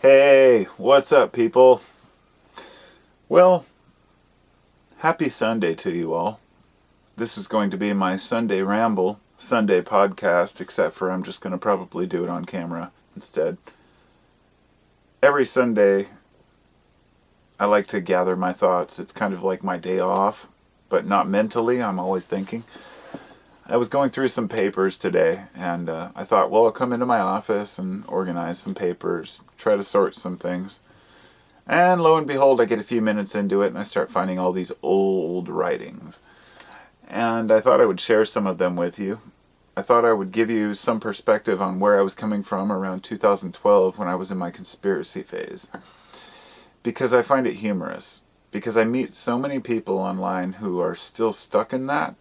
Hey, what's up, people? Well, happy Sunday to you all. This is going to be my Sunday ramble, Sunday podcast, except for I'm just going to probably do it on camera instead. Every Sunday, I like to gather my thoughts. It's kind of like my day off, but not mentally. I'm always thinking. I was going through some papers today, and I thought, well, I'll come into my office and organize some papers, try to sort some things. And lo and behold, I get a few minutes into it, and I start finding all these old writings. And I thought I would share some of them with you. I thought I would give you some perspective on where I was coming from around 2012 when I was in my conspiracy phase. Because I find it humorous. Because I meet so many people online who are still stuck in that.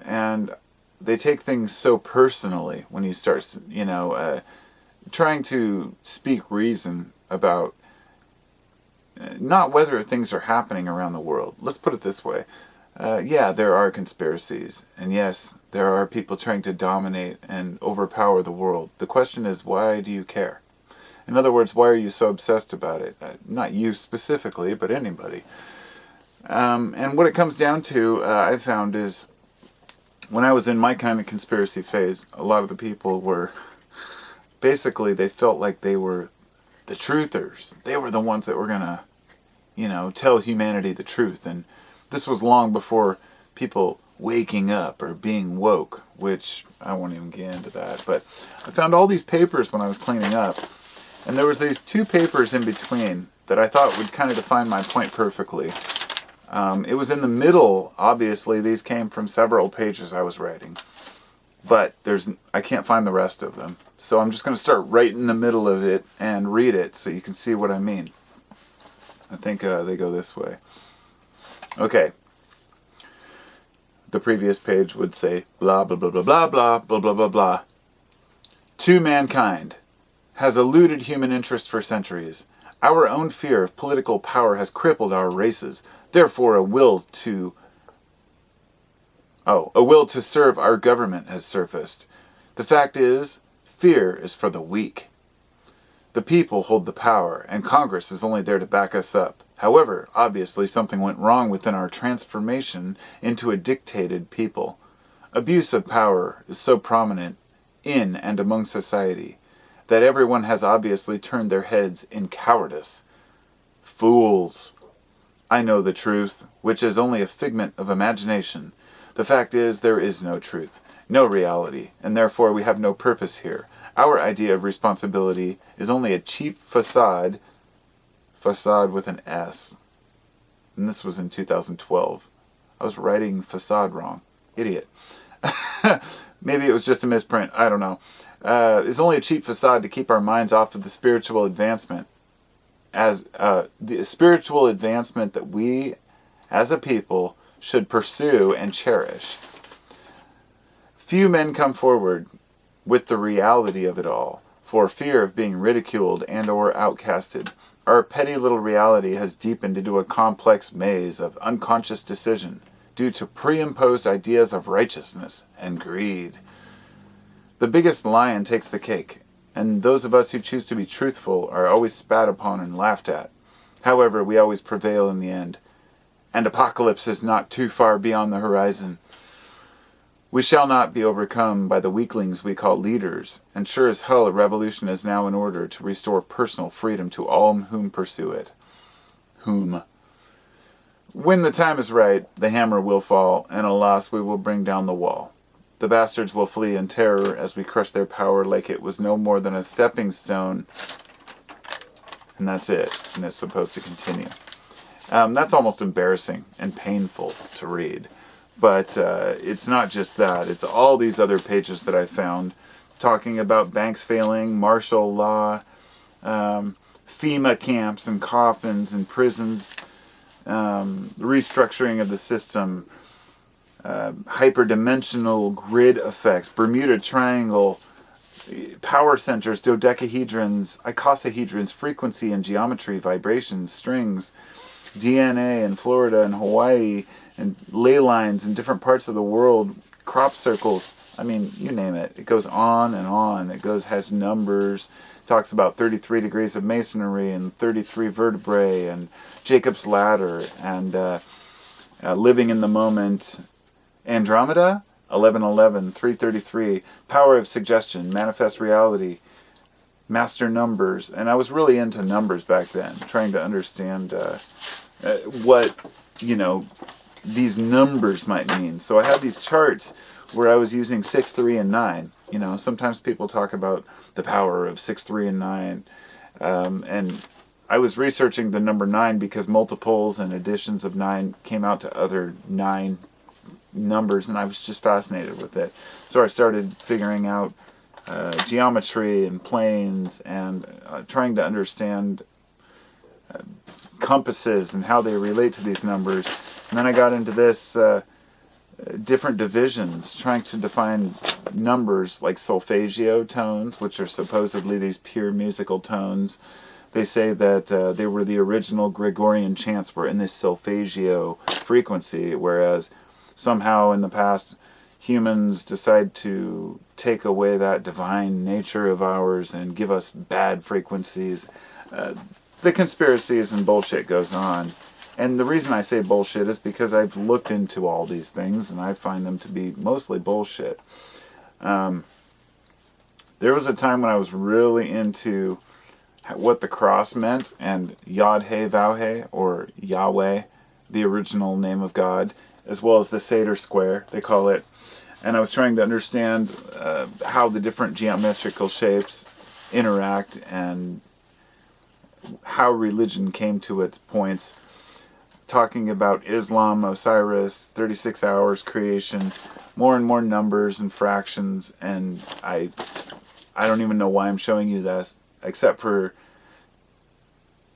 And they take things so personally when you start, trying to speak reason about not whether things are happening around the world. Let's put it this way. Yeah, there are conspiracies. And yes, there are people trying to dominate and overpower the world. The question is, why do you care? In other words, why are you so obsessed about it? Not you specifically, but anybody. And what it comes down to, I found, is when I was in my kind of conspiracy phase, a lot of the people were, basically, they felt like they were the truthers. They were the ones that were going to, tell humanity the truth. And this was long before people waking up or being woke, which I won't even get into that. But I found all these papers when I was cleaning up. And there was these two papers in between that I thought would kind of define my point perfectly. It was in the middle, obviously. These came from several pages I was writing. But I can't find the rest of them. So I'm just going to start right in the middle of it and read it so you can see what I mean. I think they go this way. Okay. The previous page would say, blah, blah, blah, blah, blah, blah, blah, blah, blah, blah. To mankind has eluded human interest for centuries. Our own fear of political power has crippled our races. Therefore, a will to serve our government has surfaced. The fact is, fear is for the weak. The people hold the power, and Congress is only there to back us up. However, obviously something went wrong within our transformation into a dictated people. Abuse of power is so prominent in and among society that everyone has obviously turned their heads in cowardice. Fools! I know the truth, which is only a figment of imagination. The fact is, there is no truth, no reality, and therefore we have no purpose here. Our idea of responsibility is only a cheap facade with an S. And this was in 2012. I was writing facade wrong. Idiot. Maybe it was just a misprint. I don't know. It's only a cheap facade to keep our minds off of the spiritual advancement. As the spiritual advancement that we, as a people, should pursue and cherish. Few men come forward with the reality of it all, for fear of being ridiculed and or outcasted. Our petty little reality has deepened into a complex maze of unconscious decision due to pre-imposed ideas of righteousness and greed. The biggest lion takes the cake, and those of us who choose to be truthful are always spat upon and laughed at. However, we always prevail in the end, and apocalypse is not too far beyond the horizon. We shall not be overcome by the weaklings we call leaders, and sure as hell a revolution is now in order to restore personal freedom to all whom pursue it. When the time is right, the hammer will fall, and alas, we will bring down the wall. The bastards will flee in terror as we crush their power like it was no more than a stepping stone. And that's it. And it's supposed to continue. That's almost embarrassing and painful to read. But it's not just that. It's all these other pages that I found talking about banks failing, martial law, FEMA camps and coffins and prisons, restructuring of the system, hyperdimensional grid effects, Bermuda Triangle, power centers, dodecahedrons, icosahedrons, frequency and geometry, vibrations, strings, DNA in Florida and Hawaii, and ley lines in different parts of the world, crop circles. I mean, you name it. It goes on and on. Has numbers, talks about 33 degrees of masonry and 33 vertebrae and Jacob's ladder and living in the moment. Andromeda, 1111, 333, power of suggestion, manifest reality, master numbers. And I was really into numbers back then, trying to understand what, these numbers might mean. So I had these charts where I was using 6, 3, and 9. Sometimes people talk about the power of 6, 3, and 9. And I was researching the number 9 because multiples and additions of 9 came out to other 9 numbers, and I was just fascinated with it. So I started figuring out geometry and planes and trying to understand compasses and how they relate to these numbers. And then I got into this different divisions, trying to define numbers like solfeggio tones, which are supposedly these pure musical tones. They say that they were the original Gregorian chants were in this solfeggio frequency, whereas somehow in the past humans decide to take away that divine nature of ours and give us bad frequencies. The conspiracies and bullshit goes on. And the reason I say bullshit is because I've looked into all these things and I find them to be mostly bullshit. There was a time when I was really into what the cross meant and Yod-He-Vav-He, or Yahweh, the original name of God, as well as the Seder square, they call it. And I was trying to understand how the different geometrical shapes interact and how religion came to its points. Talking about Islam, Osiris, 36 hours, creation, more and more numbers and fractions, and I don't even know why I'm showing you this, except for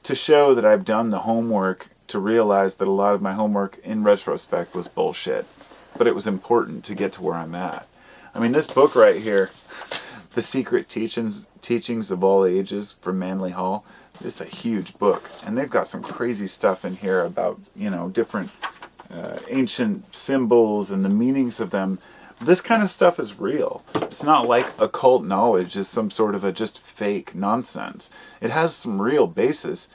to show that I've done the homework, to realize that a lot of my homework in retrospect was bullshit, but it was important to get to where I'm at. I mean, this book right here, The Secret Teachings of All Ages from Manly Hall, it's a huge book, and they've got some crazy stuff in here about, different ancient symbols and the meanings of them. This kind of stuff is real. It's not like occult knowledge is some sort of a just fake nonsense. It has some real basis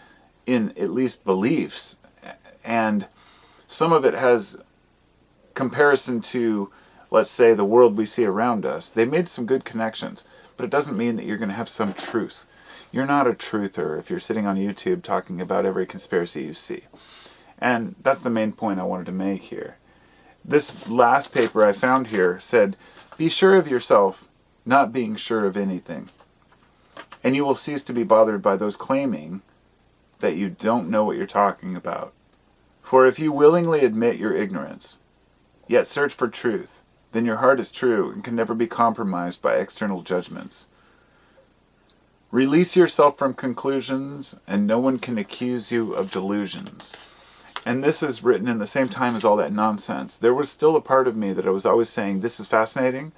in at least beliefs, and some of it has comparison to, let's say, the world we see around us. They made some good connections, but it doesn't mean that you're going to have some truth. You're not a truther if you're sitting on YouTube talking about every conspiracy you see. And that's the main point I wanted to make here. This last paper I found here said, "Be sure of yourself, not being sure of anything. And you will cease to be bothered by those claiming that you don't know what you're talking about. For if you willingly admit your ignorance, yet search for truth, then your heart is true and can never be compromised by external judgments. Release yourself from conclusions, and no one can accuse you of delusions." And this is written in the same time as all that nonsense. There was still a part of me that I was always saying, this is fascinating,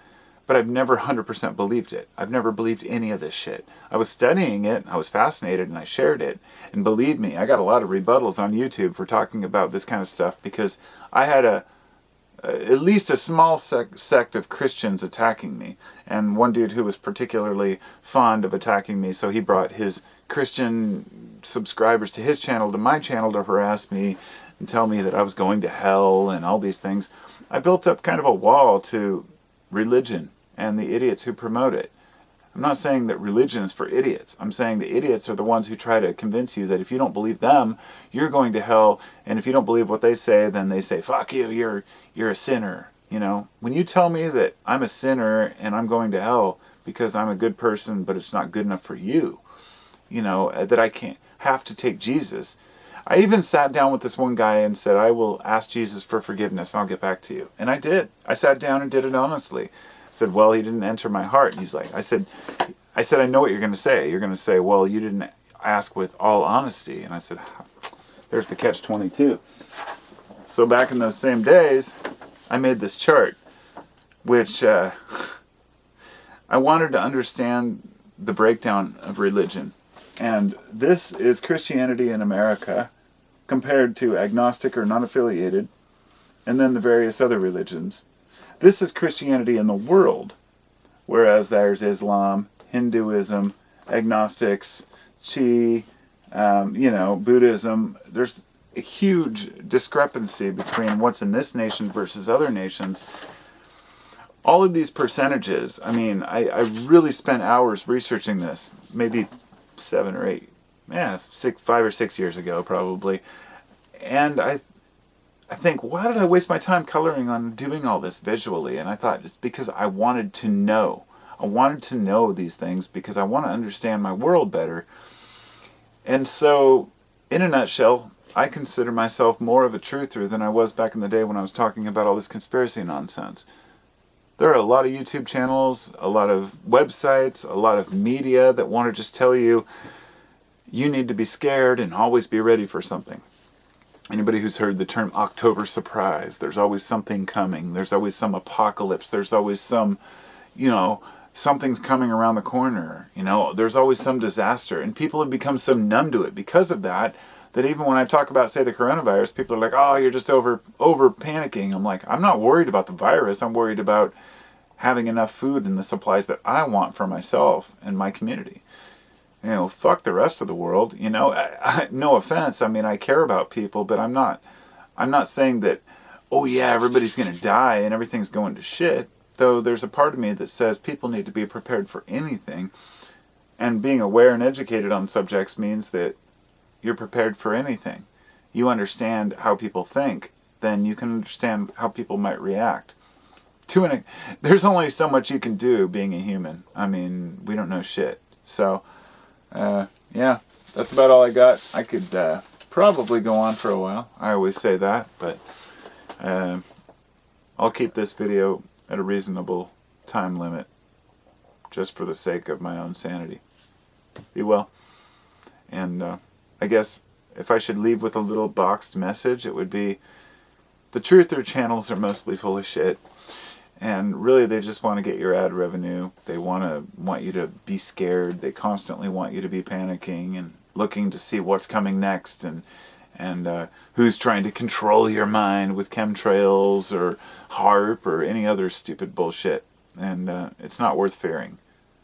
but I've never 100% believed it. I've never believed any of this shit. I was studying it, I was fascinated, and I shared it. And believe me, I got a lot of rebuttals on YouTube for talking about this kind of stuff, because I had at least a small sect of Christians attacking me. And one dude who was particularly fond of attacking me, so he brought his Christian subscribers to his channel, to my channel, to harass me and tell me that I was going to hell and all these things. I built up kind of a wall to religion and the idiots who promote it. I'm not saying that religion is for idiots. I'm saying the idiots are the ones who try to convince you that if you don't believe them, you're going to hell, and if you don't believe what they say, then they say, fuck you, you're a sinner. When you tell me that I'm a sinner and I'm going to hell because I'm a good person, but it's not good enough for you, that I can't have to take Jesus. I even sat down with this one guy and said, I will ask Jesus for forgiveness and I'll get back to you. And I did. I sat down and did it honestly. I said, well, he didn't enter my heart. And he's like, I said, I know what you're going to say. You're going to say, well, you didn't ask with all honesty. And I said, there's the catch-22. So back in those same days, I made this chart, which I wanted to understand the breakdown of religion. And this is Christianity in America compared to agnostic or non-affiliated, and then the various other religions. This is Christianity in the world, whereas there's Islam, Hinduism, agnostics, Chi, Buddhism. There's a huge discrepancy between what's in this nation versus other nations. All of these percentages, I really spent hours researching this, maybe 7 or 8, 5 or 6 years ago probably. And I think, why did I waste my time coloring on doing all this visually? And I thought, it's because I wanted to know. I wanted to know these things because I want to understand my world better. And so, in a nutshell, I consider myself more of a truther than I was back in the day when I was talking about all this conspiracy nonsense. There are a lot of YouTube channels, a lot of websites, a lot of media that want to just tell you, you need to be scared and always be ready for something. Anybody who's heard the term October surprise, there's always something coming. There's always some apocalypse. There's always some, something's coming around the corner. There's always some disaster. And people have become so numb to it because of that, that even when I talk about, say, the coronavirus, people are like, oh, you're just over panicking. I'm like, I'm not worried about the virus. I'm worried about having enough food and the supplies that I want for myself and my community. Fuck the rest of the world. No offense. I care about people, but I'm not saying that, oh yeah, everybody's going to die and everything's going to shit. Though there's a part of me that says people need to be prepared for anything. And being aware and educated on subjects means that you're prepared for anything. You understand how people think, then you can understand how people might react. There's only so much you can do being a human. We don't know shit. So, that's about all I got. I could probably go on for a while. I always say that, but I'll keep this video at a reasonable time limit just for the sake of my own sanity. Be well. And I guess if I should leave with a little boxed message, it would be, the truther channels are mostly full of shit. And really, they just want to get your ad revenue. They want you to be scared. They constantly want you to be panicking and looking to see what's coming next, and who's trying to control your mind with chemtrails or HARP or any other stupid bullshit. And it's not worth fearing.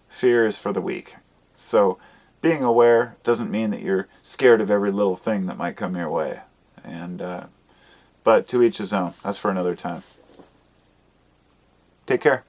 Fear is for the weak. So being aware doesn't mean that you're scared of every little thing that might come your way. But to each his own. That's for another time. Take care.